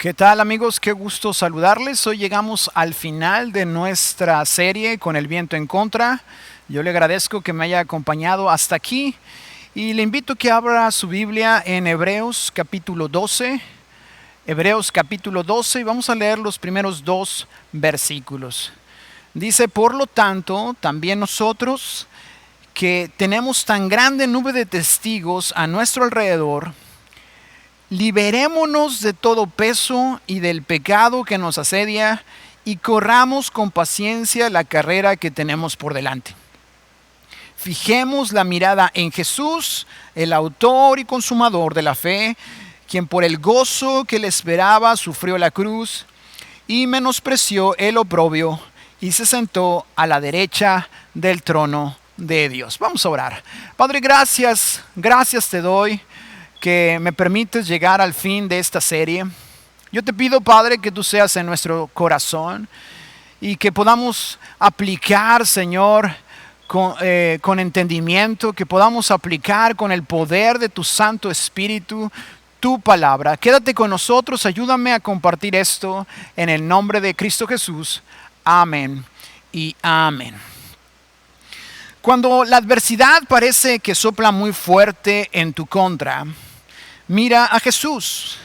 ¿Qué tal, amigos? Qué gusto saludarles. Hoy llegamos al final de nuestra serie con el viento en contra. Yo le agradezco que me haya acompañado hasta aquí y le invito a que abra su Biblia en Hebreos capítulo 12. Hebreos capítulo 12 y vamos a leer los primeros dos versículos. Dice: por lo tanto, también nosotros, que tenemos tan grande nube de testigos a nuestro alrededor, liberémonos de todo peso y del pecado que nos asedia y corramos con paciencia la carrera que tenemos por delante. Fijemos la mirada en Jesús, el autor y consumador de la fe, quien por el gozo que le esperaba sufrió la cruz y menospreció el oprobio y se sentó a la derecha del trono de Dios. Vamos a orar. Padre, gracias te doy que me permites llegar al fin de esta serie. Yo te pido, Padre, que tú seas en nuestro corazón y que podamos aplicar, Señor, con entendimiento, que podamos aplicar con el poder de tu Santo Espíritu tu palabra. Quédate con nosotros, ayúdame a compartir esto en el nombre de Cristo Jesús. Amén y amén. Cuando la adversidad parece que sopla muy fuerte en tu contra, mira a Jesús.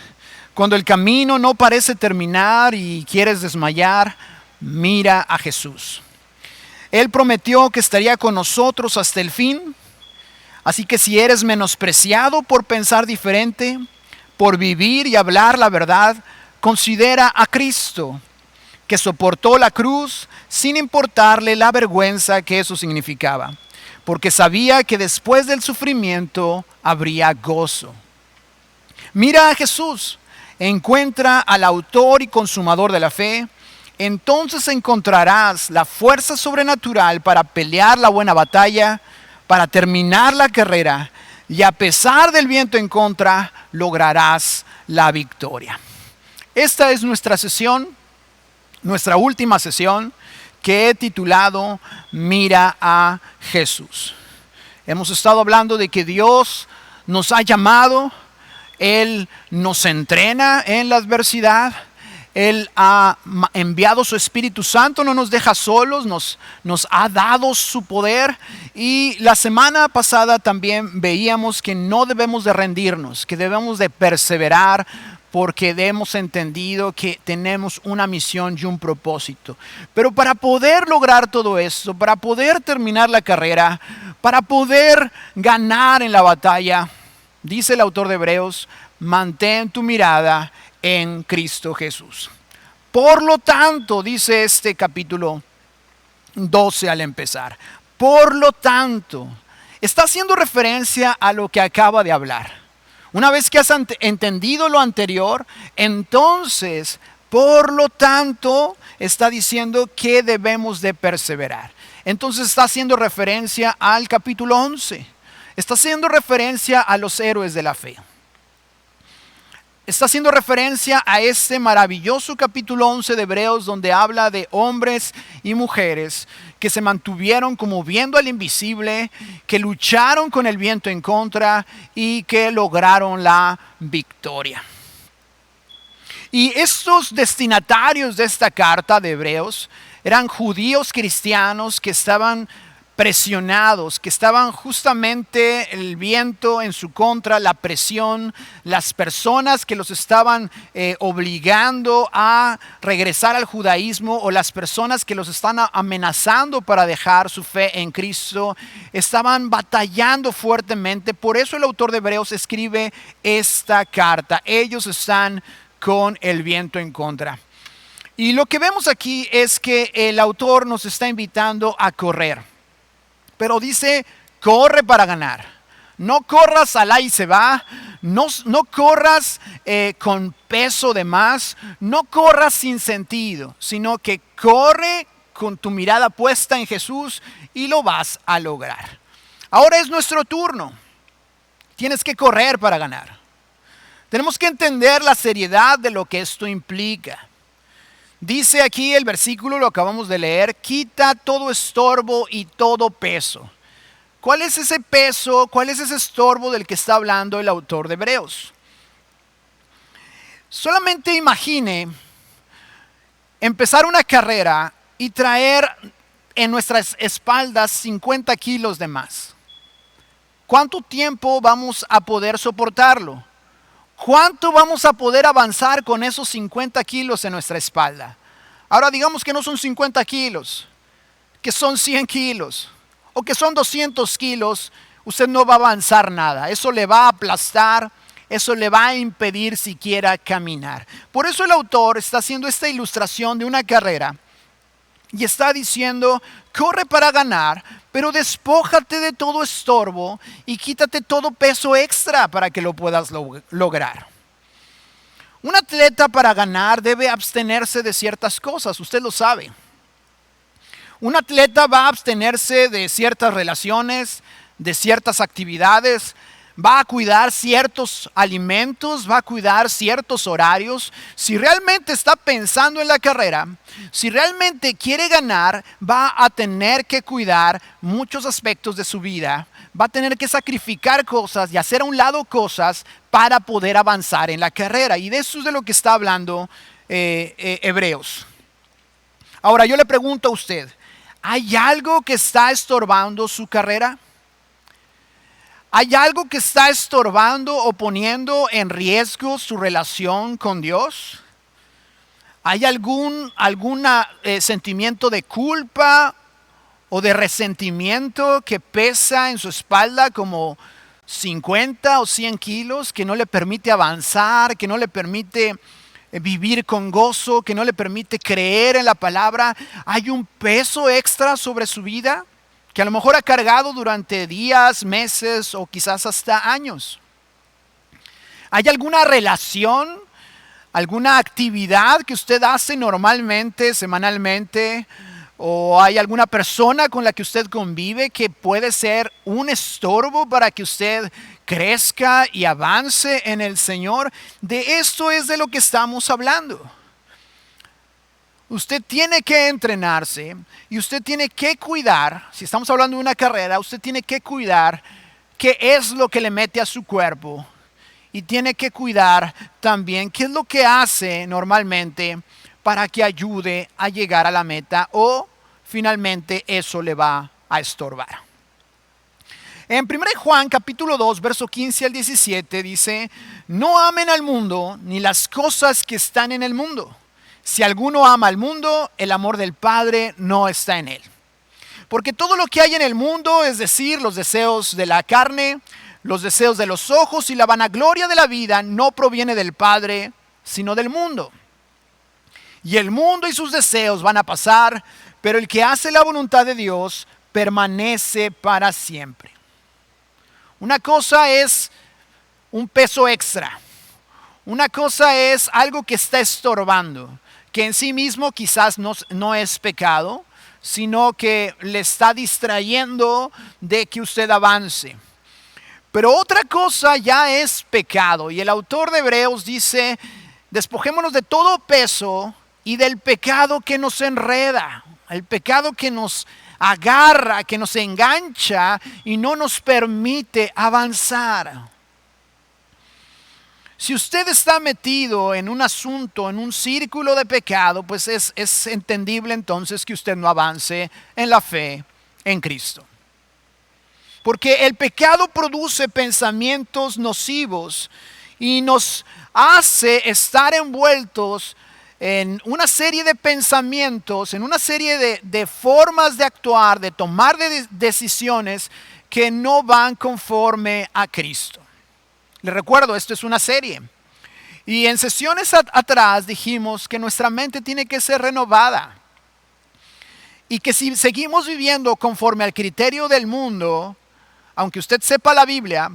Cuando el camino no parece terminar y quieres desmayar, mira a Jesús. Él prometió que estaría con nosotros hasta el fin. Así que si eres menospreciado por pensar diferente, por vivir y hablar la verdad, considera a Cristo, que soportó la cruz sin importarle la vergüenza que eso significaba, porque sabía que después del sufrimiento habría gozo. Mira a Jesús, encuentra al autor y consumador de la fe, entonces encontrarás la fuerza sobrenatural para pelear la buena batalla, para terminar la carrera, y a pesar del viento en contra, lograrás la victoria. Esta es nuestra sesión, nuestra última sesión, que he titulado Mira a Jesús. Hemos estado hablando de que Dios nos ha llamado. Él nos entrena en la adversidad. Él ha enviado su Espíritu Santo, no nos deja solos, nos ha dado su poder. Y la semana pasada también veíamos que no debemos de rendirnos, que debemos de perseverar, porque hemos entendido que tenemos una misión y un propósito. Pero para poder lograr todo esto, para poder terminar la carrera, para poder ganar en la batalla, dice el autor de Hebreos: mantén tu mirada en Cristo Jesús. Por lo tanto, dice este capítulo 12 al empezar, por lo tanto, está haciendo referencia a lo que acaba de hablar. Una vez que has entendido lo anterior, entonces, por lo tanto, está diciendo que debemos de perseverar. Entonces está haciendo referencia al capítulo 11. Está haciendo referencia a los héroes de la fe. Está haciendo referencia a este maravilloso capítulo 11 de Hebreos, donde habla de hombres y mujeres que se mantuvieron como viendo al invisible, que lucharon con el viento en contra y que lograron la victoria. Y estos destinatarios de esta carta de Hebreos eran judíos cristianos que estaban presionados, que estaban justamente el viento en su contra, la presión, las personas que los estaban obligando a regresar al judaísmo, o las personas que los están amenazando para dejar su fe en Cristo, estaban batallando fuertemente. Por eso el autor de Hebreos escribe esta carta. Ellos están con el viento en contra. Y lo que vemos aquí es que el autor nos está invitando a correr. Pero dice: corre para ganar. No corras al ahí se va. No corras con peso de más. No corras sin sentido. Sino que corre con tu mirada puesta en Jesús y lo vas a lograr. Ahora es nuestro turno. Tienes que correr para ganar. Tenemos que entender la seriedad de lo que esto implica. Dice aquí el versículo, lo acabamos de leer: quita todo estorbo y todo peso. ¿Cuál es ese peso? ¿Cuál es ese estorbo del que está hablando el autor de Hebreos? Solamente imagine empezar una carrera y traer en nuestras espaldas 50 kilos de más. ¿Cuánto tiempo vamos a poder soportarlo? ¿Cuánto vamos a poder avanzar con esos 50 kilos en nuestra espalda? Ahora digamos que no son 50 kilos, que son 100 kilos o que son 200 kilos, usted no va a avanzar nada. Eso le va a aplastar, eso le va a impedir siquiera caminar. Por eso el autor está haciendo esta ilustración de una carrera y está diciendo, corre para ganar, pero despójate de todo estorbo y quítate todo peso extra para que lo puedas lograr. Un atleta para ganar debe abstenerse de ciertas cosas, usted lo sabe. Un atleta va a abstenerse de ciertas relaciones, de ciertas actividades, va a cuidar ciertos alimentos, va a cuidar ciertos horarios. Si realmente está pensando en la carrera, si realmente quiere ganar, va a tener que cuidar muchos aspectos de su vida, va a tener que sacrificar cosas y hacer a un lado cosas para poder avanzar en la carrera. Y de eso es de lo que está hablando Hebreos. Ahora yo le pregunto a usted, ¿hay algo que está estorbando su carrera? ¿Hay algo que está estorbando o poniendo en riesgo su relación con Dios? ¿Hay algún sentimiento de culpa o de resentimiento que pesa en su espalda como 50 o 100 kilos, que no le permite avanzar, que no le permite vivir con gozo, que no le permite creer en la palabra? ¿Hay un peso extra sobre su vida que a lo mejor ha cargado durante días, meses o quizás hasta años? ¿Hay alguna relación, alguna actividad que usted hace normalmente, semanalmente, o hay alguna persona con la que usted convive que puede ser un estorbo para que usted crezca y avance en el Señor? De esto es de lo que estamos hablando. Usted tiene que entrenarse y usted tiene que cuidar, si estamos hablando de una carrera, usted tiene que cuidar qué es lo que le mete a su cuerpo y tiene que cuidar también qué es lo que hace normalmente para que ayude a llegar a la meta o finalmente eso le va a estorbar. En 1 Juan capítulo 2, verso 15 al 17 dice, no amen al mundo ni las cosas que están en el mundo. Si alguno ama al mundo, el amor del Padre no está en él. Porque todo lo que hay en el mundo, es decir, los deseos de la carne, los deseos de los ojos y la vanagloria de la vida, no proviene del Padre, sino del mundo. Y el mundo y sus deseos van a pasar, pero el que hace la voluntad de Dios permanece para siempre. Una cosa es un peso extra. Una cosa es algo que está estorbando, que en sí mismo quizás no es pecado, sino que le está distrayendo de que usted avance. Pero otra cosa ya es pecado. Y el autor de Hebreos dice, despojémonos de todo peso y del pecado que nos enreda, el pecado que nos agarra, que nos engancha y no nos permite avanzar. Si usted está metido en un asunto, en un círculo de pecado, pues es entendible entonces que usted no avance en la fe en Cristo. Porque el pecado produce pensamientos nocivos y nos hace estar envueltos en una serie de pensamientos, en una serie de formas de actuar, de tomar decisiones que no van conforme a Cristo. Les recuerdo, esto es una serie. Y en sesiones atrás dijimos que nuestra mente tiene que ser renovada. Y que si seguimos viviendo conforme al criterio del mundo, aunque usted sepa la Biblia,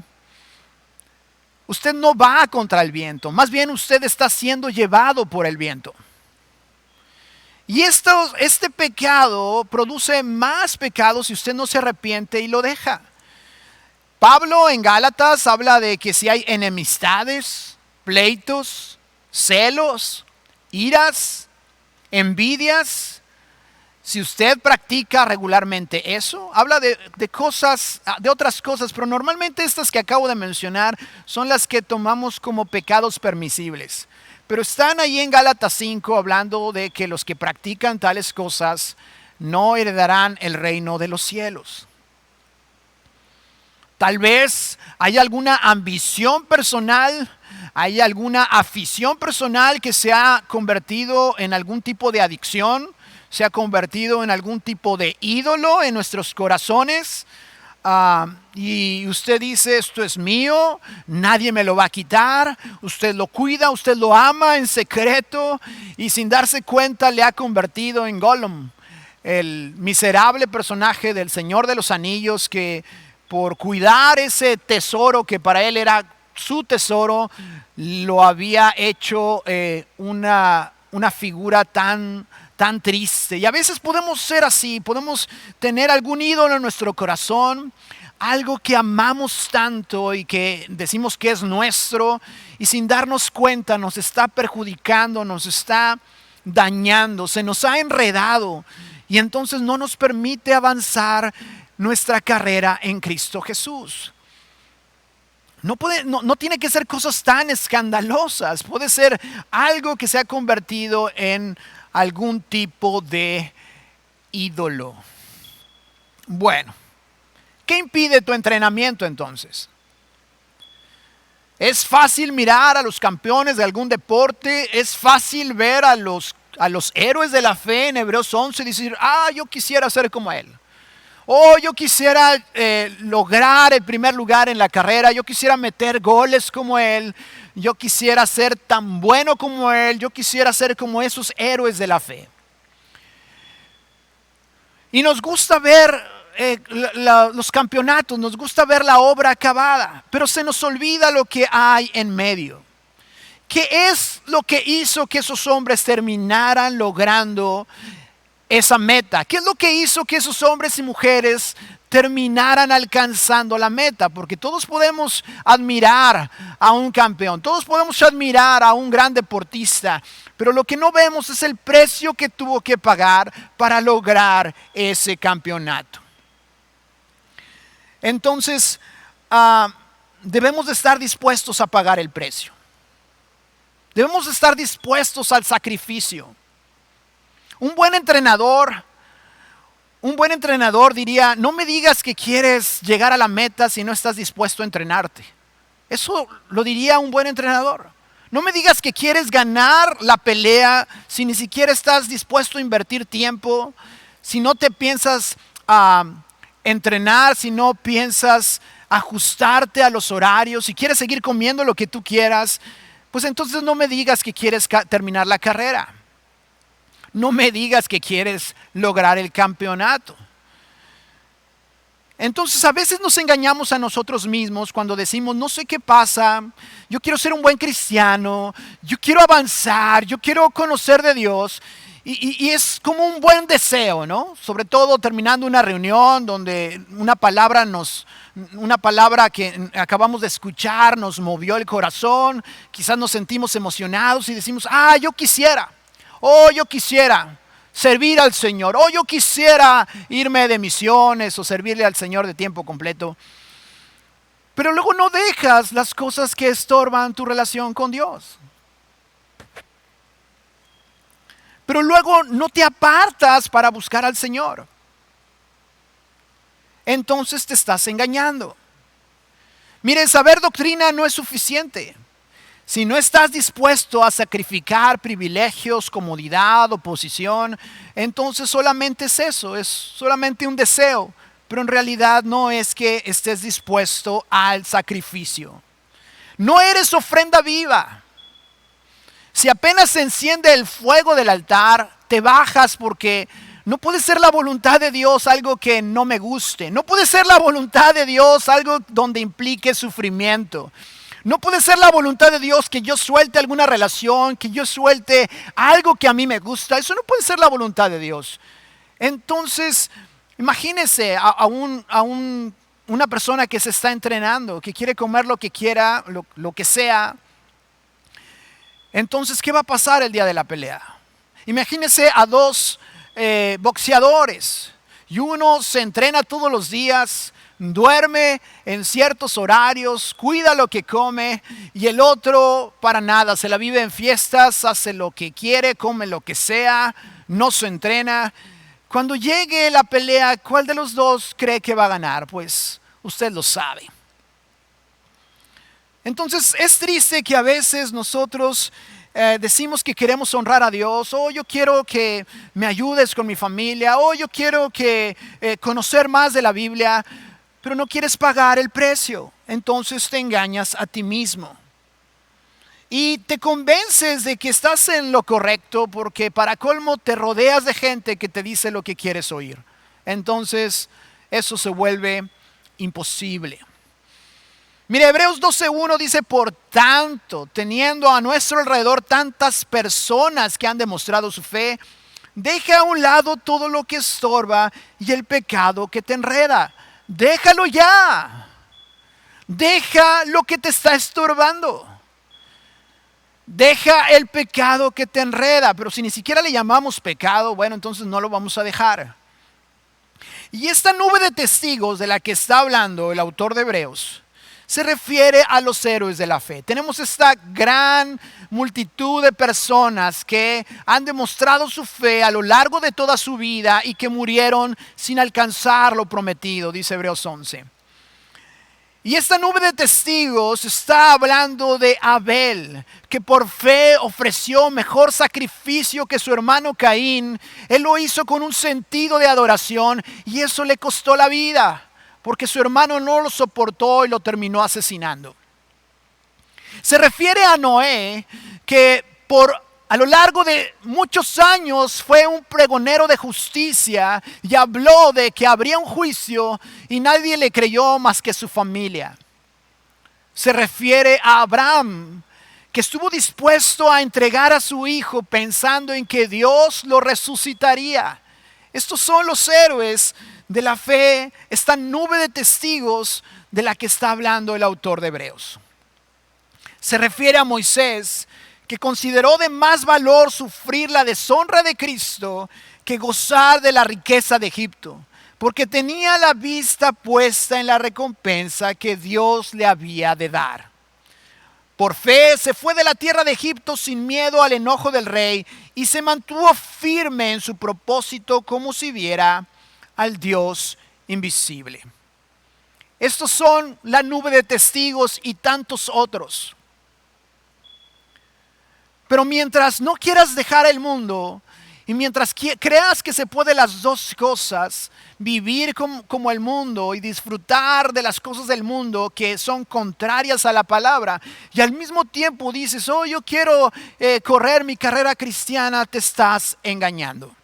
usted no va contra el viento. Más bien usted está siendo llevado por el viento. Y este pecado produce más pecado si usted no se arrepiente y lo deja. Pablo en Gálatas habla de que si hay enemistades, pleitos, celos, iras, envidias, si usted practica regularmente eso, habla de cosas, de otras cosas, pero normalmente estas que acabo de mencionar son las que tomamos como pecados permisibles. Pero están ahí en Gálatas 5 hablando de que los que practican tales cosas no heredarán el reino de los cielos. Tal vez hay alguna ambición personal, hay alguna afición personal que se ha convertido en algún tipo de adicción, se ha convertido en algún tipo de ídolo en nuestros corazones. Y usted dice, esto es mío, nadie me lo va a quitar. Usted lo cuida, usted lo ama en secreto y sin darse cuenta le ha convertido en Gollum, el miserable personaje del Señor de los Anillos que por cuidar ese tesoro que para él era su tesoro, lo había hecho una figura tan triste. Y a veces podemos ser así, podemos tener algún ídolo en nuestro corazón, algo que amamos tanto y que decimos que es nuestro, y sin darnos cuenta nos está perjudicando, nos está dañando, se nos ha enredado y entonces no nos permite avanzar nuestra carrera en Cristo Jesús. No tiene que ser cosas tan escandalosas, puede ser algo que se ha convertido en algún tipo de ídolo. Bueno, ¿qué impide tu entrenamiento entonces? Es fácil mirar a los campeones de algún deporte, es fácil ver a los héroes de la fe en Hebreos 11 y decir, yo quisiera ser como él. Yo quisiera lograr el primer lugar en la carrera, yo quisiera meter goles como él, yo quisiera ser tan bueno como él, yo quisiera ser como esos héroes de la fe. Y nos gusta ver los campeonatos, nos gusta ver la obra acabada, pero se nos olvida lo que hay en medio. ¿Qué es lo que hizo que esos hombres terminaran logrando esa meta? ¿Qué es lo que hizo que esos hombres y mujeres terminaran alcanzando la meta? Porque todos podemos admirar a un campeón, todos podemos admirar a un gran deportista, pero lo que no vemos es el precio que tuvo que pagar para lograr ese campeonato. Entonces, debemos de estar dispuestos a pagar el precio. Debemos de estar dispuestos al sacrificio. Un buen entrenador diría, no me digas que quieres llegar a la meta si no estás dispuesto a entrenarte. Eso lo diría un buen entrenador. No me digas que quieres ganar la pelea si ni siquiera estás dispuesto a invertir tiempo, si no te piensas entrenar, si no piensas ajustarte a los horarios, si quieres seguir comiendo lo que tú quieras, pues entonces no me digas que quieres terminar la carrera. No me digas que quieres lograr el campeonato. Entonces a veces nos engañamos a nosotros mismos cuando decimos, no sé qué pasa, yo quiero ser un buen cristiano, yo quiero avanzar, yo quiero conocer de Dios. Y es como un buen deseo, ¿no? Sobre todo terminando una reunión donde una palabra que acabamos de escuchar nos movió el corazón, quizás nos sentimos emocionados y decimos, yo quisiera servir al Señor, yo quisiera irme de misiones o servirle al Señor de tiempo completo. Pero luego no dejas las cosas que estorban tu relación con Dios. Pero luego no te apartas para buscar al Señor. Entonces te estás engañando. Miren, saber doctrina no es suficiente. Si no estás dispuesto a sacrificar privilegios, comodidad o posición, entonces solamente es eso, es solamente un deseo. Pero en realidad no es que estés dispuesto al sacrificio. No eres ofrenda viva. Si apenas se enciende el fuego del altar, te bajas porque no puede ser la voluntad de Dios algo que no me guste. No puede ser la voluntad de Dios algo donde implique sufrimiento. No puede ser la voluntad de Dios que yo suelte alguna relación, que yo suelte algo que a mí me gusta. Eso no puede ser la voluntad de Dios. Entonces, imagínese a una persona que se está entrenando, que quiere comer lo que quiera, lo que sea. Entonces, ¿qué va a pasar el día de la pelea? Imagínese a dos boxeadores y uno se entrena todos los días, duerme en ciertos horarios, cuida lo que come, y el otro para nada, se la vive en fiestas, hace lo que quiere, come lo que sea, no se entrena. Cuando llegue la pelea, ¿cuál de los dos cree que va a ganar? Pues usted lo sabe. Entonces es triste que a veces nosotros decimos que queremos honrar a Dios, o yo quiero que me ayudes con mi familia, o yo quiero que conocer más de la Biblia, pero no quieres pagar el precio. Entonces te engañas a ti mismo. Y te convences de que estás en lo correcto porque para colmo te rodeas de gente que te dice lo que quieres oír. Entonces eso se vuelve imposible. Mire, Hebreos 12:1 dice, por tanto, teniendo a nuestro alrededor tantas personas que han demostrado su fe, deja a un lado todo lo que estorba y el pecado que te enreda. Déjalo ya. Deja lo que te está estorbando. Deja el pecado que te enreda. Pero si ni siquiera le llamamos pecado, bueno, entonces no lo vamos a dejar. Y esta nube de testigos de la que está hablando el autor de Hebreos se refiere a los héroes de la fe. Tenemos esta gran multitud de personas que han demostrado su fe a lo largo de toda su vida y que murieron sin alcanzar lo prometido, dice Hebreos 11. Y esta nube de testigos está hablando de Abel, que por fe ofreció mejor sacrificio que su hermano Caín. Él lo hizo con un sentido de adoración y eso le costó la vida, porque su hermano no lo soportó y lo terminó asesinando. Se refiere a Noé, que a lo largo de muchos años fue un pregonero de justicia y habló de que habría un juicio y nadie le creyó más que su familia. Se refiere a Abraham, que estuvo dispuesto a entregar a su hijo pensando en que Dios lo resucitaría. Estos son los héroes de la fe, esta nube de testigos de la que está hablando el autor de Hebreos. Se refiere a Moisés, que consideró de más valor sufrir la deshonra de Cristo que gozar de la riqueza de Egipto, porque tenía la vista puesta en la recompensa que Dios le había de dar. Por fe se fue de la tierra de Egipto sin miedo al enojo del rey y se mantuvo firme en su propósito como si viera al Dios invisible. Estos son la nube de testigos y tantos otros. Pero mientras no quieras dejar el mundo y mientras creas que se puede las dos cosas, vivir como el mundo y disfrutar de las cosas del mundo que son contrarias a la palabra, y al mismo tiempo dices, oh, yo quiero correr mi carrera cristiana, te estás engañando.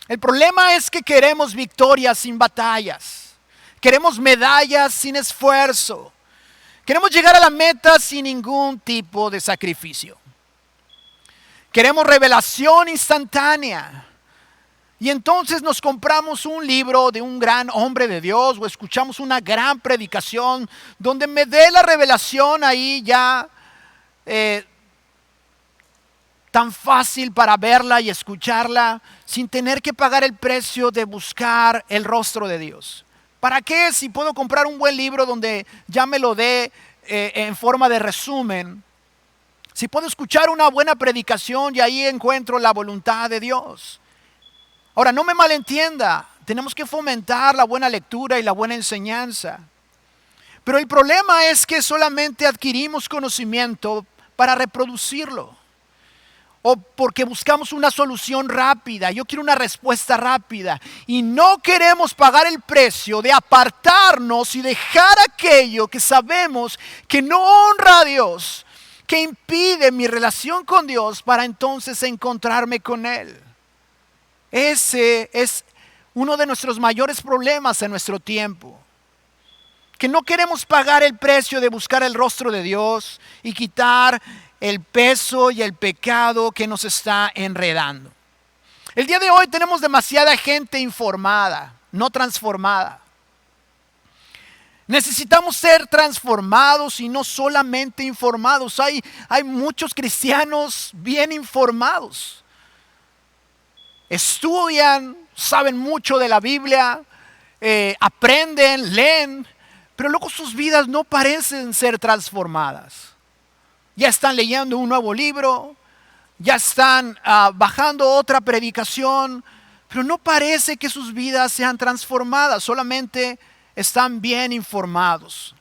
El problema es que queremos victorias sin batallas, queremos medallas sin esfuerzo. Queremos llegar a la meta sin ningún tipo de sacrificio. Queremos revelación instantánea. Y entonces nos compramos un libro de un gran hombre de Dios o escuchamos una gran predicación donde me dé la revelación ahí ya tan fácil para verla y escucharla sin tener que pagar el precio de buscar el rostro de Dios. ¿Para qué si puedo comprar un buen libro donde ya me lo dé en forma de resumen? Si puedo escuchar una buena predicación y ahí encuentro la voluntad de Dios. Ahora, no me malentienda, tenemos que fomentar la buena lectura y la buena enseñanza. Pero el problema es que solamente adquirimos conocimiento para reproducirlo. O porque buscamos una solución rápida. Yo quiero una respuesta rápida. Y no queremos pagar el precio de apartarnos y dejar aquello que sabemos que no honra a Dios, que impide mi relación con Dios para entonces encontrarme con Él. Ese es uno de nuestros mayores problemas en nuestro tiempo. Que no queremos pagar el precio de buscar el rostro de Dios y quitar el peso y el pecado que nos está enredando. El día de hoy tenemos demasiada gente informada, no transformada. Necesitamos ser transformados y no solamente informados. Hay muchos cristianos bien informados. Estudian, saben mucho de la Biblia, aprenden, leen, pero luego sus vidas no parecen ser transformadas. Ya están leyendo un nuevo libro, ya están bajando otra predicación, pero no parece que sus vidas sean transformadas, solamente están bien informados.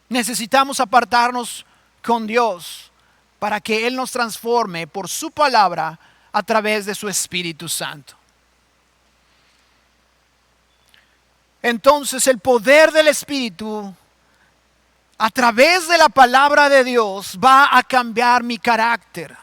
Necesitamos apartarnos con Dios para que Él nos transforme por su palabra a través de su Espíritu Santo. Entonces el poder del Espíritu a través de la palabra de Dios va a cambiar mi carácter.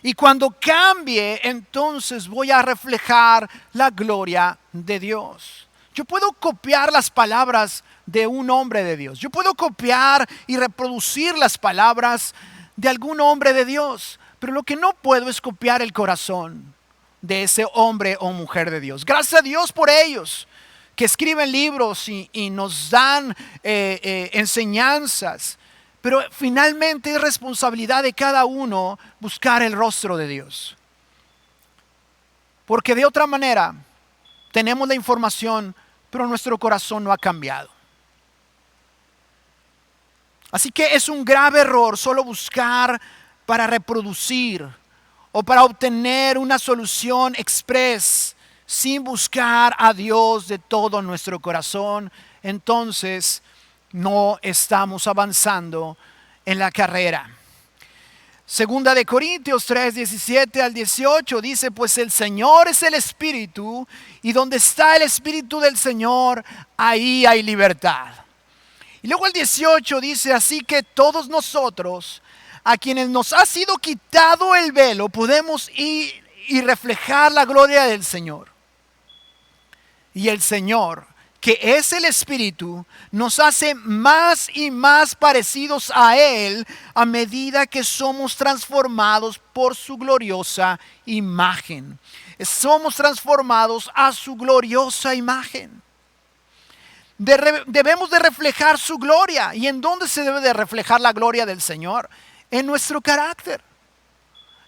Y cuando cambie, entonces voy a reflejar la gloria de Dios. Yo puedo copiar las palabras de un hombre de Dios. Yo puedo copiar y reproducir las palabras de algún hombre de Dios. Pero lo que no puedo es copiar el corazón de ese hombre o mujer de Dios. Gracias a Dios por ellos, que escriben libros y nos dan enseñanzas. Pero finalmente es responsabilidad de cada uno buscar el rostro de Dios. Porque de otra manera tenemos la información, pero nuestro corazón no ha cambiado. Así que es un grave error solo buscar para reproducir o para obtener una solución express sin buscar a Dios de todo nuestro corazón. Entonces no estamos avanzando en la carrera. Segunda de Corintios 3, 17 al 18 dice: pues el Señor es el Espíritu, y donde está el Espíritu del Señor, ahí hay libertad. Y luego el 18 dice: así que todos nosotros, a quienes nos ha sido quitado el velo, podemos ir y reflejar la gloria del Señor. Y el Señor, que es el Espíritu, nos hace más y más parecidos a Él a medida que somos transformados por su gloriosa imagen. Somos transformados a su gloriosa imagen. Debemos de reflejar su gloria. ¿Y en dónde se debe de reflejar la gloria del Señor? En nuestro carácter,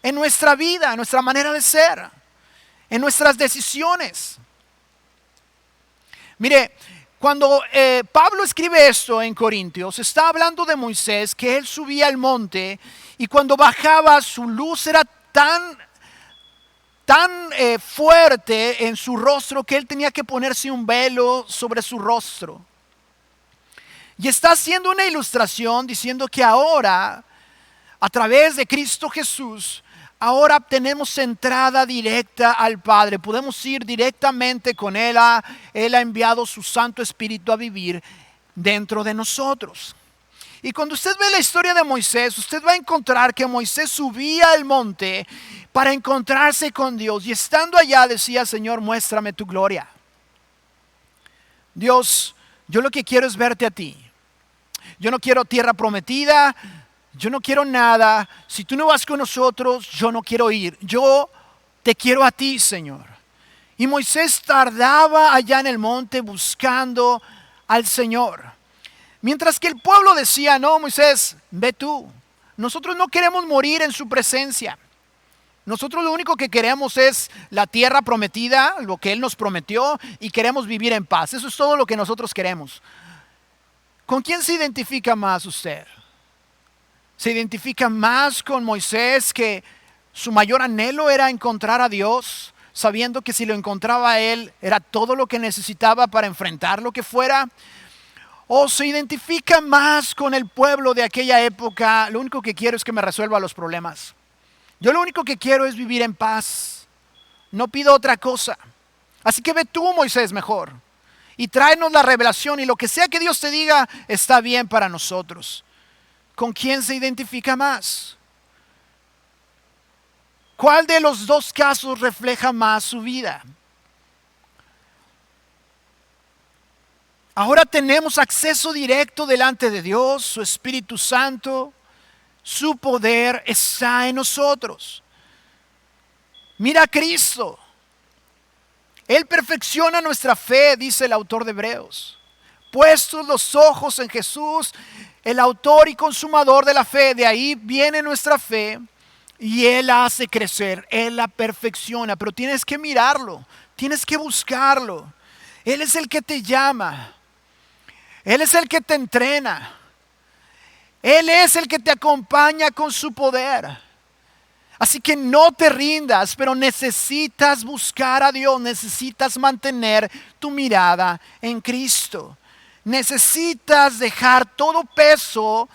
en nuestra vida, en nuestra manera de ser, en nuestras decisiones. Mire, cuando Pablo escribe esto en Corintios, está hablando de Moisés, que él subía al monte y cuando bajaba su luz era tan fuerte en su rostro que él tenía que ponerse un velo sobre su rostro. Y está haciendo una ilustración diciendo que ahora, a través de Cristo Jesús, ahora tenemos entrada directa al Padre. Podemos ir directamente con Él. Él ha enviado su Santo Espíritu a vivir dentro de nosotros. Y cuando usted ve la historia de Moisés, usted va a encontrar que Moisés subía al monte para encontrarse con Dios. Y estando allá decía: Señor, muéstrame tu gloria. Dios, yo lo que quiero es verte a ti. Yo no quiero tierra prometida. Yo no quiero nada. Si tú no vas con nosotros, yo no quiero ir. Yo te quiero a ti, Señor. Y Moisés tardaba allá en el monte buscando al Señor. Mientras que el pueblo decía: no, Moisés, ve tú. Nosotros no queremos morir en su presencia. Nosotros lo único que queremos es la tierra prometida, lo que Él nos prometió, y queremos vivir en paz. Eso es todo lo que nosotros queremos. ¿Con quién se identifica más usted? ¿Se identifica más con Moisés, que su mayor anhelo era encontrar a Dios, sabiendo que si lo encontraba a Él era todo lo que necesitaba para enfrentar lo que fuera? ¿O se identifica más con el pueblo de aquella época? Lo único que quiero es que me resuelva los problemas. Yo lo único que quiero es vivir en paz. No pido otra cosa. Así que ve tú, Moisés, mejor. Y tráenos la revelación, y lo que sea que Dios te diga está bien para nosotros. ¿Con quién se identifica más? ¿Cuál de los dos casos refleja más su vida? Ahora tenemos acceso directo delante de Dios, su Espíritu Santo, su poder está en nosotros. Mira a Cristo. Él perfecciona nuestra fe, dice el autor de Hebreos. Puestos los ojos en Jesús, el autor y consumador de la fe, de ahí viene nuestra fe. Y Él hace crecer, Él la perfecciona, pero tienes que mirarlo, tienes que buscarlo. Él es el que te llama, Él es el que te entrena, Él es el que te acompaña con su poder. Así que no te rindas, pero necesitas buscar a Dios, necesitas mantener tu mirada en Cristo. Necesitas dejar todo peso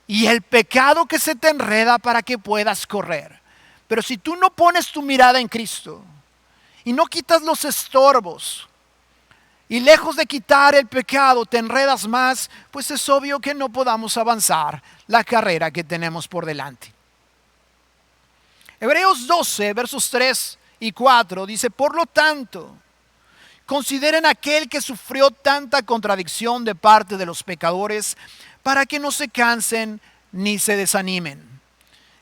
y el pecado que se te enreda para que puedas correr. Pero si tú no pones tu mirada en Cristo y no quitas los estorbos, y lejos de quitar el pecado te enredas más, pues es obvio que no podamos avanzar la carrera que tenemos por delante. Hebreos 12, versos 3 y 4 dice: por lo tanto, consideren aquel que sufrió tanta contradicción de parte de los pecadores, para que no se cansen ni se desanimen.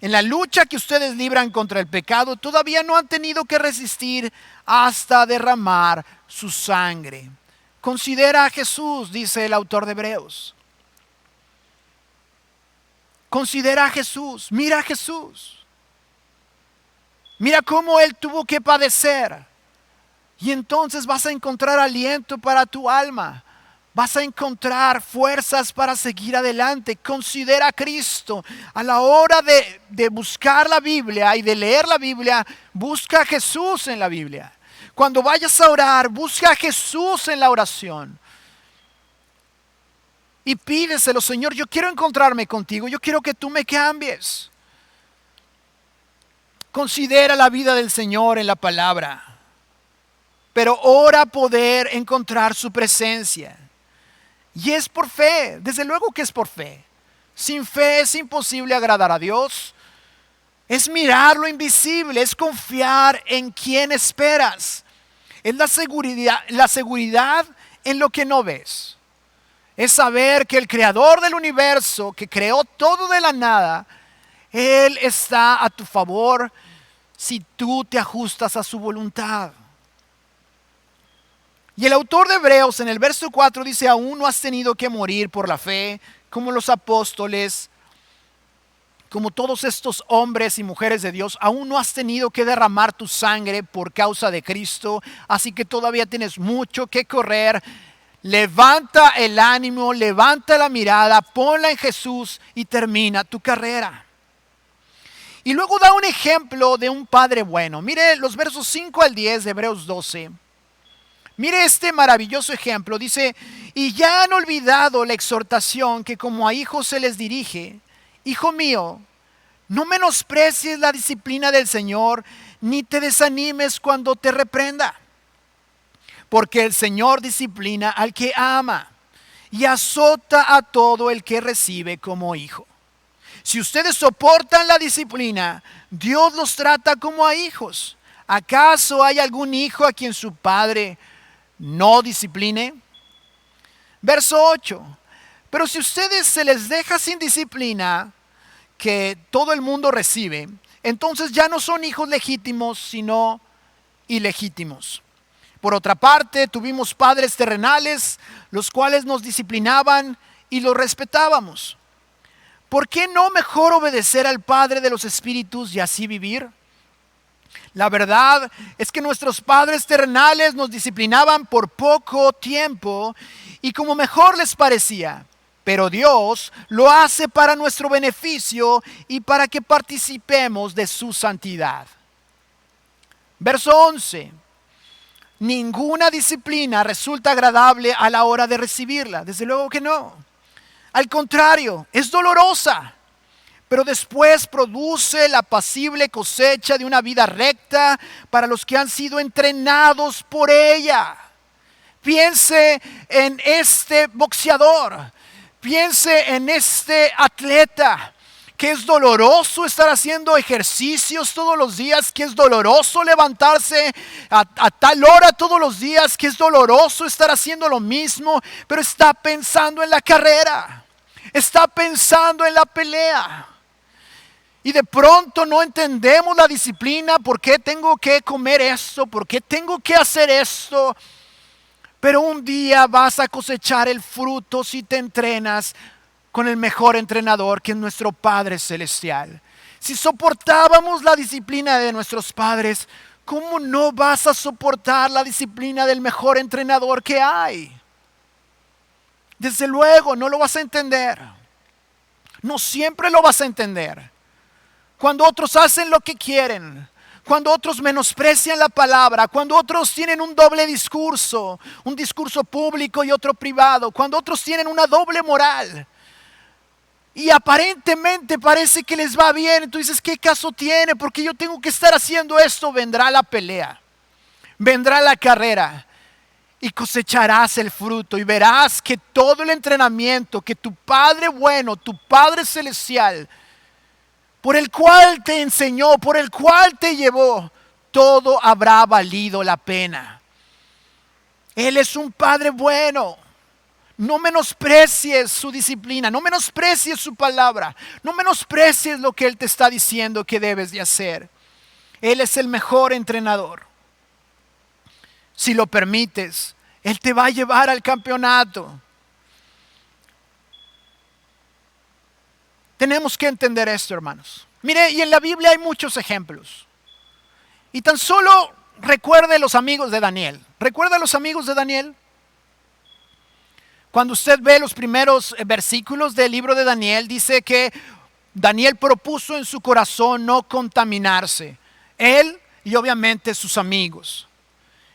En la lucha que ustedes libran contra el pecado, todavía no han tenido que resistir hasta derramar su sangre. Considera a Jesús, dice el autor de Hebreos. Considera a Jesús, mira a Jesús. Mira cómo Él tuvo que padecer. Y entonces vas a encontrar aliento para tu alma. Vas a encontrar fuerzas para seguir adelante. Considera a Cristo. A la hora de buscar la Biblia y de leer la Biblia, busca a Jesús en la Biblia. Cuando vayas a orar, busca a Jesús en la oración. Y pídeselo: Señor, yo quiero encontrarme contigo. Yo quiero que tú me cambies. Considera la vida del Señor en la palabra. Pero ora poder encontrar su presencia. Y es por fe, desde luego que es por fe. Sin fe es imposible agradar a Dios. Es mirar lo invisible, es confiar en quien esperas. Es la seguridad en lo que no ves. Es saber que el creador del universo, que creó todo de la nada, Él está a tu favor si tú te ajustas a su voluntad. Y el autor de Hebreos en el verso 4 dice: aún no has tenido que morir por la fe, como los apóstoles, como todos estos hombres y mujeres de Dios. Aún no has tenido que derramar tu sangre por causa de Cristo, así que todavía tienes mucho que correr. Levanta el ánimo, levanta la mirada, ponla en Jesús y termina tu carrera. Y luego da un ejemplo de un padre bueno. Mire los versos 5 al 10 de Hebreos 12. Mire este maravilloso ejemplo. Dice: y ya han olvidado la exhortación que como a hijos se les dirige. Hijo mío, no menosprecies la disciplina del Señor, ni te desanimes cuando te reprenda. Porque el Señor disciplina al que ama y azota a todo el que recibe como hijo. Si ustedes soportan la disciplina, Dios los trata como a hijos. ¿Acaso hay algún hijo a quien su padre no discipline? Verso 8. Pero si ustedes se les deja sin disciplina, que todo el mundo recibe, entonces ya no son hijos legítimos, sino ilegítimos. Por otra parte, tuvimos padres terrenales, los cuales nos disciplinaban y los respetábamos. ¿Por qué no mejor obedecer al Padre de los Espíritus y así vivir? La verdad es que nuestros padres terrenales nos disciplinaban por poco tiempo y como mejor les parecía. Pero Dios lo hace para nuestro beneficio y para que participemos de su santidad. Verso 11. Ninguna disciplina resulta agradable a la hora de recibirla. Desde luego que no. Al contrario, es dolorosa. Pero después produce la apacible cosecha de una vida recta para los que han sido entrenados por ella. Piense en este boxeador. Piense en este atleta. Que es doloroso estar haciendo ejercicios todos los días, que es doloroso levantarse a tal hora todos los días, que es doloroso estar haciendo lo mismo, pero está pensando en la carrera, está pensando en la pelea. Y de pronto no entendemos la disciplina. ¿Por qué tengo que comer esto? ¿Por qué tengo que hacer esto? Pero un día vas a cosechar el fruto si te entrenas con el mejor entrenador, que es nuestro Padre Celestial. Si soportábamos la disciplina de nuestros padres, ¿cómo no vas a soportar la disciplina del mejor entrenador que hay? Desde luego, no lo vas a entender. No siempre lo vas a entender. Cuando otros hacen lo que quieren, cuando otros menosprecian la palabra, cuando otros tienen un doble discurso, un discurso público y otro privado, cuando otros tienen una doble moral, y aparentemente parece que les va bien, tú dices, ¿qué caso tiene? Porque yo tengo que estar haciendo esto. Vendrá la pelea, vendrá la carrera y cosecharás el fruto y verás que todo el entrenamiento que tu Padre bueno, tu Padre celestial, por el cual te enseñó, por el cual te llevó, todo habrá valido la pena. Él es un Padre bueno. No menosprecies su disciplina, no menosprecies su palabra, no menosprecies lo que Él te está diciendo que debes de hacer. Él es el mejor entrenador. Si lo permites, Él te va a llevar al campeonato. Tenemos que entender esto, hermanos. Mire, y en la Biblia hay muchos ejemplos. Y tan solo recuerde los amigos de Daniel. ¿Recuerda a los amigos de Daniel? Cuando usted ve los primeros versículos del libro de Daniel, dice que Daniel propuso en su corazón no contaminarse. Él y obviamente sus amigos.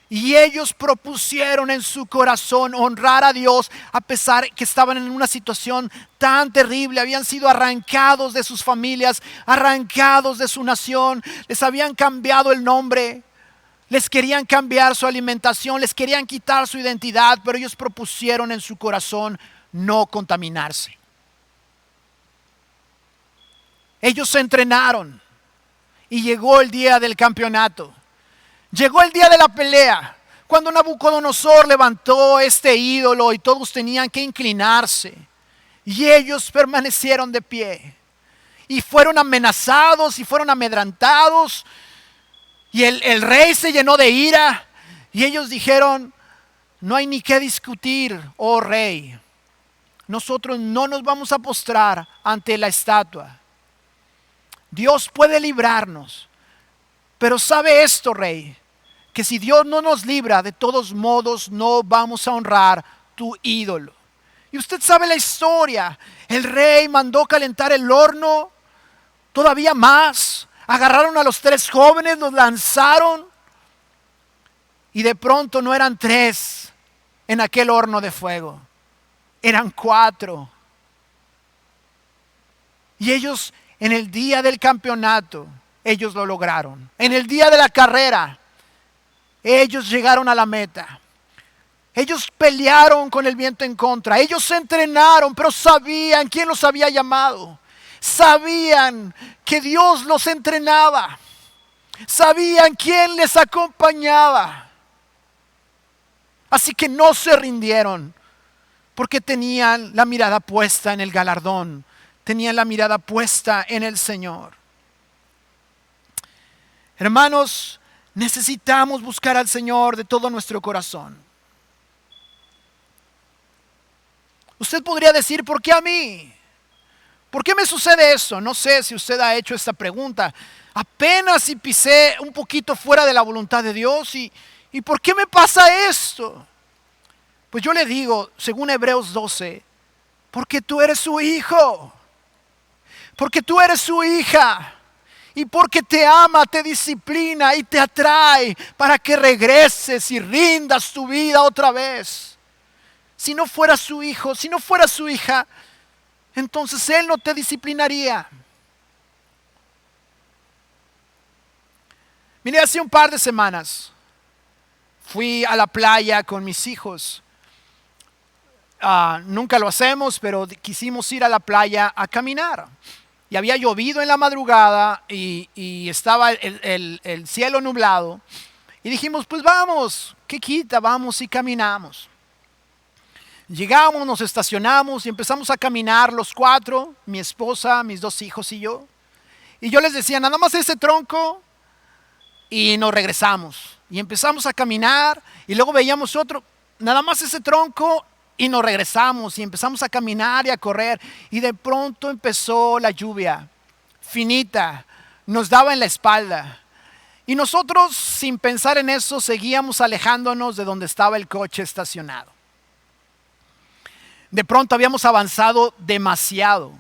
Y ellos propusieron en su corazón honrar a Dios a pesar que estaban en una situación tan terrible. Habían sido arrancados de sus familias, arrancados de su nación. Les habían cambiado el nombre. Les querían cambiar su alimentación, les querían quitar su identidad, pero ellos propusieron en su corazón no contaminarse. Ellos se entrenaron y llegó el día del campeonato. Llegó el día de la pelea, cuando Nabucodonosor levantó este ídolo y todos tenían que inclinarse. Y ellos permanecieron de pie. Y fueron amenazados y fueron amedrentados. Y el rey se llenó de ira y ellos dijeron, no hay ni qué discutir, oh rey. Nosotros no nos vamos a postrar ante la estatua. Dios puede librarnos. Pero sabe esto, rey, que si Dios no nos libra, de todos modos no vamos a honrar tu ídolo. Y usted sabe la historia. El rey mandó calentar el horno todavía más. Agarraron a los 3 jóvenes, los lanzaron y de pronto no eran 3 en aquel horno de fuego, eran 4. Y ellos en el día del campeonato, ellos lo lograron. En el día de la carrera, ellos llegaron a la meta. Ellos pelearon con el viento en contra, ellos se entrenaron, pero sabían quién los había llamado. Sabían que Dios los entrenaba. Sabían quién les acompañaba. Así que no se rindieron porque tenían la mirada puesta en el galardón. Tenían la mirada puesta en el Señor. Hermanos, necesitamos buscar al Señor de todo nuestro corazón. Usted podría decir, ¿por qué a mí? ¿Por qué me sucede eso? No sé si usted ha hecho esta pregunta. Apenas si pisé un poquito fuera de la voluntad de Dios ¿y por qué me pasa esto? Pues yo le digo, según Hebreos 12, porque tú eres su hijo, porque tú eres su hija y porque te ama, te disciplina y te atrae para que regreses y rindas tu vida otra vez. Si no fuera su hijo, si no fuera su hija, entonces Él no te disciplinaría. Mire, hace un par de semanas fui a la playa con mis hijos. Nunca lo hacemos, pero quisimos ir a la playa a caminar. Y había llovido en la madrugada y estaba el cielo nublado. Y dijimos, pues vamos, ¿qué quita? Vamos y caminamos. Llegamos, nos estacionamos y empezamos a caminar los 4, mi esposa, mis 2 hijos y yo. Y yo les decía, nada más ese tronco y nos regresamos. Y empezamos a caminar y luego veíamos otro, nada más ese tronco y nos regresamos. Y empezamos a caminar y a correr y de pronto empezó la lluvia finita nos daba en la espalda. Y nosotros, sin pensar en eso, seguíamos alejándonos de donde estaba el coche estacionado. De pronto habíamos avanzado demasiado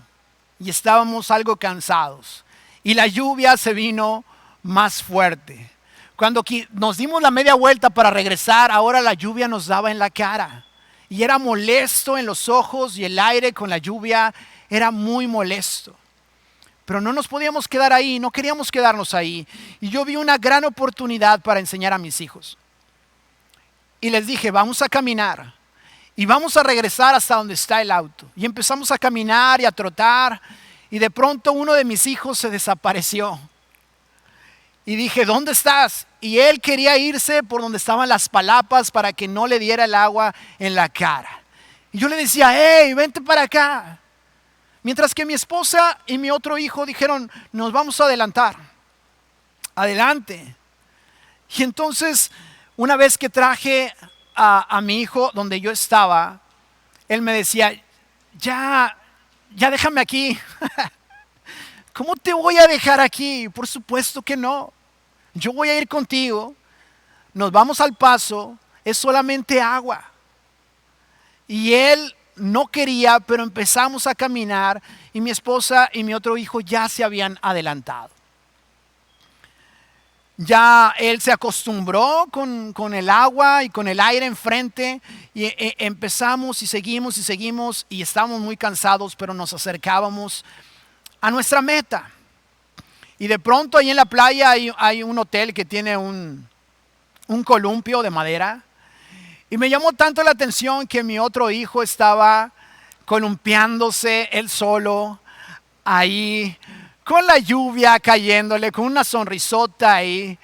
y estábamos algo cansados. Y la lluvia se vino más fuerte. Cuando nos dimos la media vuelta para regresar, ahora la lluvia nos daba en la cara. Y era molesto en los ojos y el aire con la lluvia era muy molesto. Pero no nos podíamos quedar ahí, no queríamos quedarnos ahí. Y yo vi una gran oportunidad para enseñar a mis hijos. Y les dije, vamos a caminar y vamos a regresar hasta donde está el auto. Y empezamos a caminar y a trotar. Y de pronto uno de mis hijos se desapareció. Y dije, ¿dónde estás? Y él quería irse por donde estaban las palapas para que no le diera el agua en la cara. Y yo le decía, hey, vente para acá. Mientras que mi esposa y mi otro hijo dijeron, nos vamos a adelantar. Adelante. Y entonces, una vez que traje a mi hijo donde yo estaba, él me decía, ya déjame aquí. ¿Cómo te voy a dejar aquí? Por supuesto que no. Yo voy a ir contigo. Nos vamos al paso. Es solamente agua. Y él no quería, pero empezamos a caminar y mi esposa y mi otro hijo ya se habían adelantado. Ya él se acostumbró con el agua y con el aire enfrente y empezamos y seguimos y estábamos muy cansados, pero nos acercábamos a nuestra meta. Y de pronto ahí en la playa hay un hotel que tiene un columpio de madera. Y me llamó tanto la atención que mi otro hijo estaba columpiándose él solo ahí, con la lluvia cayéndole, con una sonrisota ahí.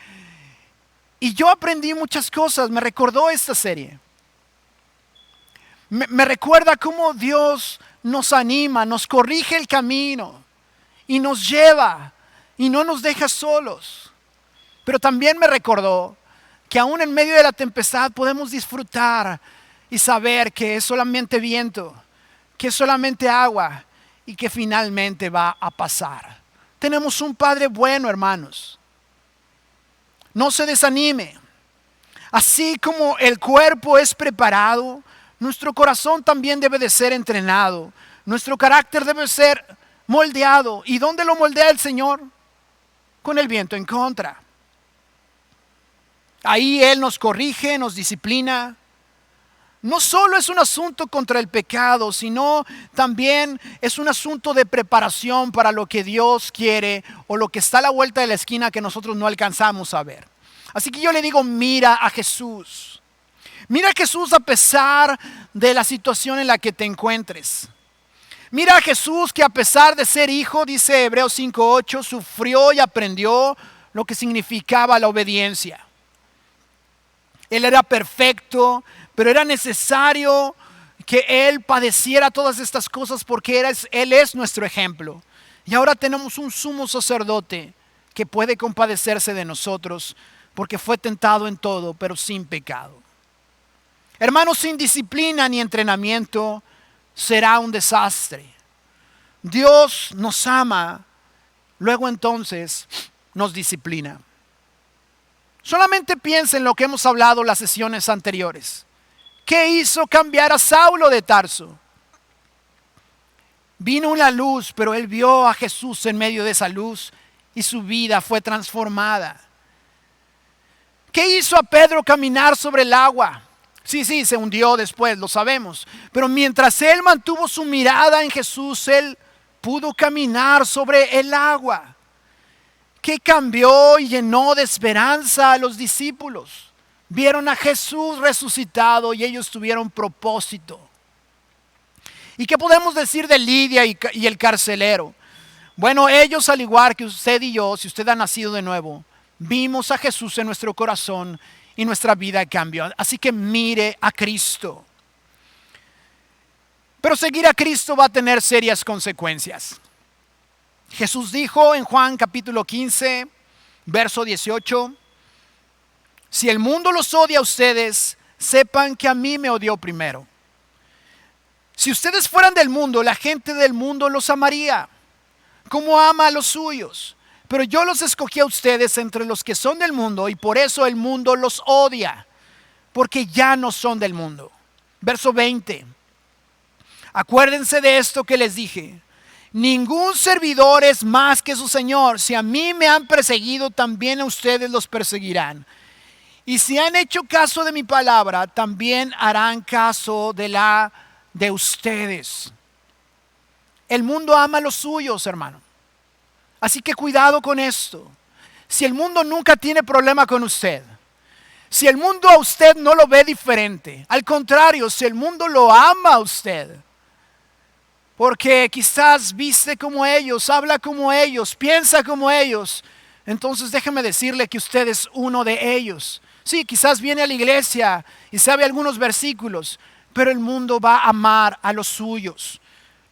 Y yo aprendí muchas cosas, me recordó esta serie. Me recuerda cómo Dios nos anima, nos corrige el camino y nos lleva y no nos deja solos. Pero también me recordó que aún en medio de la tempestad podemos disfrutar y saber que es solamente viento, que es solamente agua y que finalmente va a pasar. Tenemos un Padre bueno, hermanos. No se desanime. Así como el cuerpo es preparado, nuestro corazón también debe de ser entrenado. Nuestro carácter debe ser moldeado. ¿Y dónde lo moldea el Señor? Con el viento en contra. Ahí Él nos corrige, nos disciplina. No solo es un asunto contra el pecado, sino también es un asunto de preparación para lo que Dios quiere o lo que está a la vuelta de la esquina que nosotros no alcanzamos a ver. Así que yo le digo, mira a Jesús. Mira a Jesús a pesar de la situación en la que te encuentres. Mira a Jesús que a pesar de ser hijo, dice Hebreos 5:8, sufrió y aprendió lo que significaba la obediencia. Él era perfecto, pero era necesario que Él padeciera todas estas cosas porque Él es nuestro ejemplo. Y ahora tenemos un sumo sacerdote que puede compadecerse de nosotros porque fue tentado en todo, pero sin pecado. Hermanos, sin disciplina ni entrenamiento será un desastre. Dios nos ama, luego entonces nos disciplina. Solamente piensa en lo que hemos hablado las sesiones anteriores. ¿Qué hizo cambiar a Saulo de Tarso? Vino una luz, pero él vio a Jesús en medio de esa luz y su vida fue transformada. ¿Qué hizo a Pedro caminar sobre el agua? Sí, se hundió después, lo sabemos. Pero mientras él mantuvo su mirada en Jesús, él pudo caminar sobre el agua. ¿Qué cambió y llenó de esperanza a los discípulos? Vieron a Jesús resucitado y ellos tuvieron propósito. ¿Y qué podemos decir de Lidia y el carcelero? Bueno, ellos al igual que usted y yo, si usted ha nacido de nuevo, vimos a Jesús en nuestro corazón y nuestra vida cambió. Así que mire a Cristo. Pero seguir a Cristo va a tener serias consecuencias. Jesús dijo en Juan capítulo 15, verso 18, si el mundo los odia a ustedes, sepan que a mí me odió primero. Si ustedes fueran del mundo, la gente del mundo los amaría. como ama a los suyos. Pero yo los escogí a ustedes entre los que son del mundo y por eso el mundo los odia, porque ya no son del mundo. Verso 20. Acuérdense de esto que les dije. Ningún servidor es más que su Señor. Si a mí me han perseguido, también a ustedes los perseguirán. Y si han hecho caso de mi palabra, también harán caso de la de ustedes. El mundo ama a los suyos, hermano. Así que cuidado con esto. Si el mundo nunca tiene problema con usted, si el mundo a usted no lo ve diferente, al contrario, si el mundo lo ama a usted, porque quizás viste como ellos, habla como ellos, piensa como ellos, entonces déjeme decirle que usted es uno de ellos. Sí, quizás viene a la iglesia y sabe algunos versículos, pero el mundo va a amar a los suyos.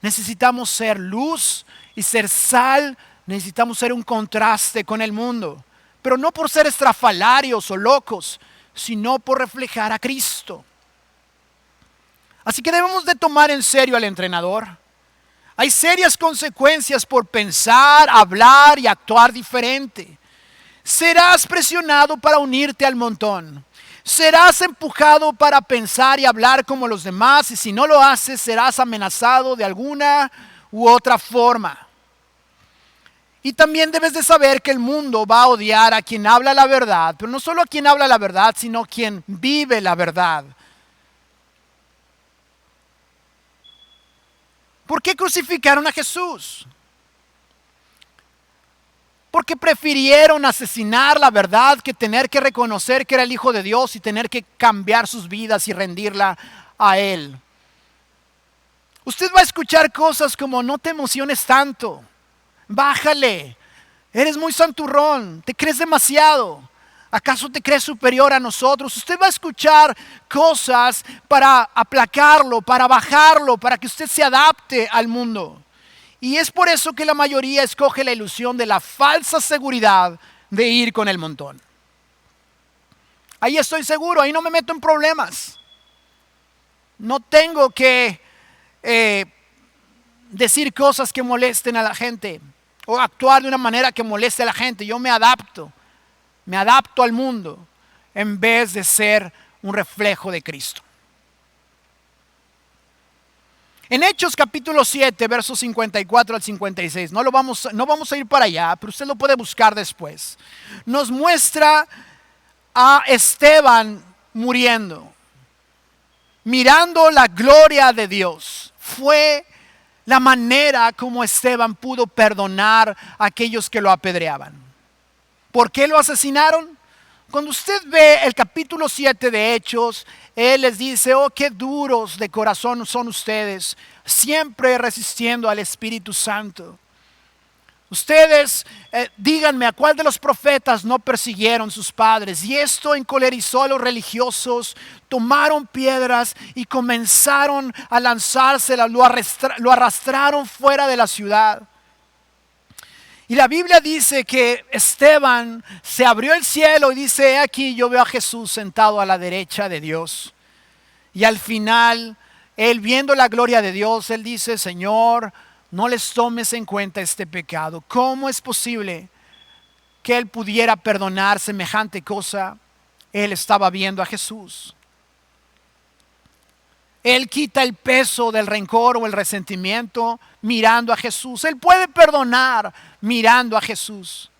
Necesitamos ser luz y ser sal, necesitamos ser un contraste con el mundo, pero no por ser estrafalarios o locos, sino por reflejar a Cristo. Así que debemos de tomar en serio al entrenador. Hay serias consecuencias por pensar, hablar y actuar diferente. Serás presionado para unirte al montón. Serás empujado para pensar y hablar como los demás, y si no lo haces, serás amenazado de alguna u otra forma. Y también debes de saber que el mundo va a odiar a quien habla la verdad, pero no solo a quien habla la verdad, sino a quien vive la verdad. ¿Por qué crucificaron a Jesús? Porque prefirieron asesinar la verdad que tener que reconocer que era el Hijo de Dios y tener que cambiar sus vidas y rendirla a Él. Usted va a escuchar cosas como: no te emociones tanto, bájale, eres muy santurrón, te crees demasiado, ¿acaso te crees superior a nosotros? Usted va a escuchar cosas para aplacarlo, para bajarlo, para que usted se adapte al mundo. Y es por eso que la mayoría escoge la ilusión de la falsa seguridad de ir con el montón. Ahí estoy seguro, ahí no me meto en problemas. No tengo que decir cosas que molesten a la gente o actuar de una manera que moleste a la gente. Yo me adapto al mundo en vez de ser un reflejo de Cristo. En Hechos capítulo 7, versos 54 al 56, no vamos a ir para allá, pero usted lo puede buscar después. Nos muestra a Esteban muriendo, mirando la gloria de Dios. Fue la manera como Esteban pudo perdonar a aquellos que lo apedreaban. ¿Por qué lo asesinaron? Cuando usted ve el capítulo 7 de Hechos, él les dice: oh, qué duros de corazón son ustedes, siempre resistiendo al Espíritu Santo. Ustedes díganme, ¿a cuál de los profetas no persiguieron sus padres? Y esto encolerizó a los religiosos, tomaron piedras y comenzaron a lanzárselas, lo arrastraron fuera de la ciudad. Y la Biblia dice que Esteban se abrió el cielo y dice: he aquí, yo veo a Jesús sentado a la derecha de Dios. Y al final, él viendo la gloria de Dios, él dice: Señor, no les tomes en cuenta este pecado. ¿Cómo es posible que él pudiera perdonar semejante cosa? Él estaba viendo a Jesús. Él quita el peso del rencor o el resentimiento mirando a Jesús. Él puede perdonar mirando a Jesús.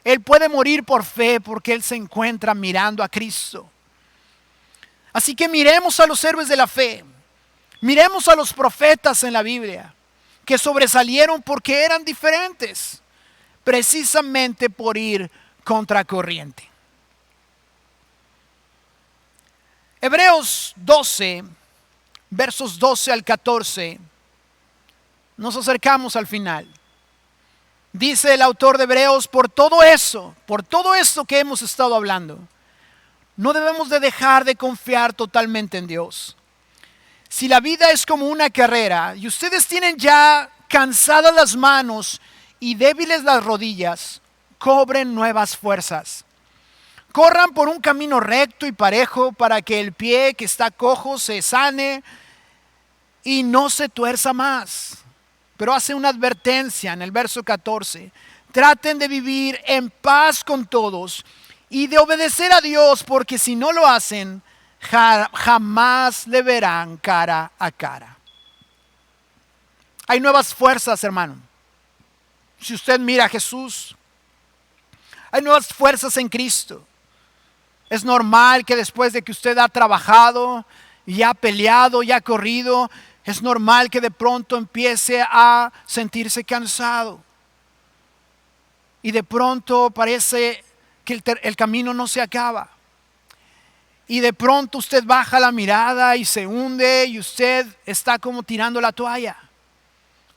Él puede morir por fe porque él se encuentra mirando a Cristo. Así que miremos a los héroes de la fe. Miremos a los profetas en la Biblia que sobresalieron porque eran diferentes, precisamente por ir contracorriente. Hebreos 12, versos 12 al 14, nos acercamos al final. Dice el autor de Hebreos: por todo eso que hemos estado hablando, no debemos de dejar de confiar totalmente en Dios. Si la vida es como una carrera y ustedes tienen ya cansadas las manos y débiles las rodillas, cobren nuevas fuerzas. Corran por un camino recto y parejo para que el pie que está cojo se sane y no se tuerza más. pero hace una advertencia en el verso 14. Traten de vivir en paz con todos y de obedecer a Dios, porque si no lo hacen, jamás le verán cara a cara. Hay nuevas fuerzas, hermano. Si usted mira a Jesús, hay nuevas fuerzas en Cristo. Es normal que después de que usted ha trabajado y ha peleado y ha corrido, es normal que de pronto empiece a sentirse cansado. Y de pronto parece que el camino no se acaba. Y de pronto usted baja la mirada y se hunde y usted está como tirando la toalla.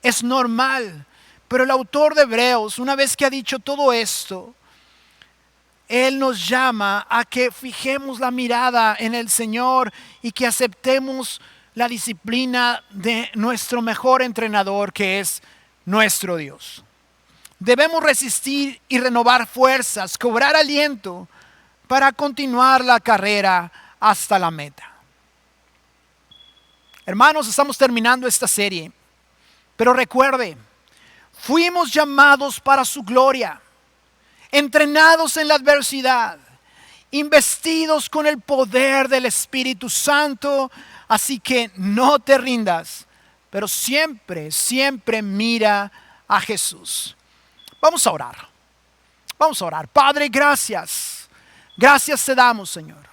Es normal. Pero el autor de Hebreos, una vez que ha dicho todo esto, Él nos llama a que fijemos la mirada en el Señor y que aceptemos la disciplina de nuestro mejor entrenador, que es nuestro Dios. Debemos resistir y renovar fuerzas, cobrar aliento para continuar la carrera hasta la meta. Hermanos, estamos terminando esta serie, pero recuerde, fuimos llamados para su gloria, entrenados en la adversidad, investidos con el poder del Espíritu Santo. Así que no te rindas, pero siempre, siempre mira a Jesús. Vamos a orar. Vamos a orar. Padre, gracias. Gracias te damos, Señor.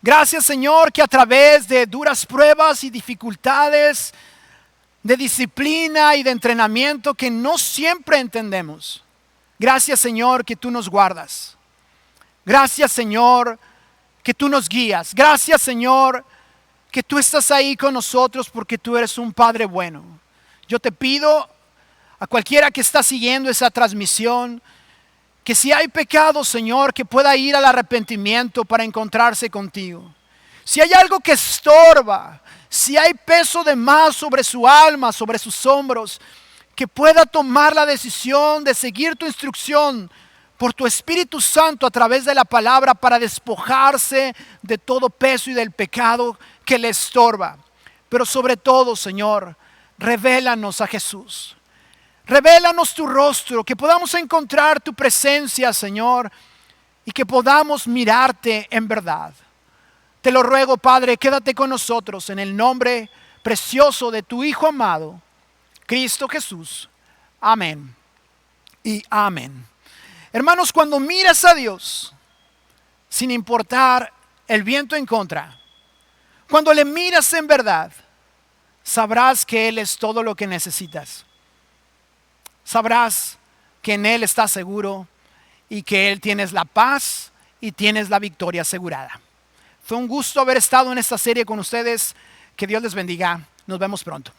Gracias, Señor, que a través de duras pruebas y dificultades, de disciplina y de entrenamiento que no siempre entendemos. Gracias, Señor, que tú nos guardas. Gracias, Señor, que tú nos guías. Gracias, Señor, que tú estás ahí con nosotros porque tú eres un Padre bueno. Yo te pido a cualquiera que está siguiendo esa transmisión, que si hay pecado, Señor, que pueda ir al arrepentimiento para encontrarse contigo. Si hay algo que estorba, si hay peso de más sobre su alma, sobre sus hombros, que pueda tomar la decisión de seguir tu instrucción por tu Espíritu Santo a través de la palabra para despojarse de todo peso y del pecado que le estorba. Pero sobre todo, Señor, revélanos a Jesús. Revélanos tu rostro, que podamos encontrar tu presencia, Señor, y que podamos mirarte en verdad. Te lo ruego, Padre, quédate con nosotros en el nombre precioso de tu Hijo amado, Cristo Jesús. Amén y amén. Hermanos, cuando miras a Dios, sin importar el viento en contra, cuando le miras en verdad, sabrás que Él es todo lo que necesitas. Sabrás que en Él estás seguro y que Él tienes la paz y tienes la victoria asegurada. Fue un gusto haber estado en esta serie con ustedes. Que Dios les bendiga. Nos vemos pronto.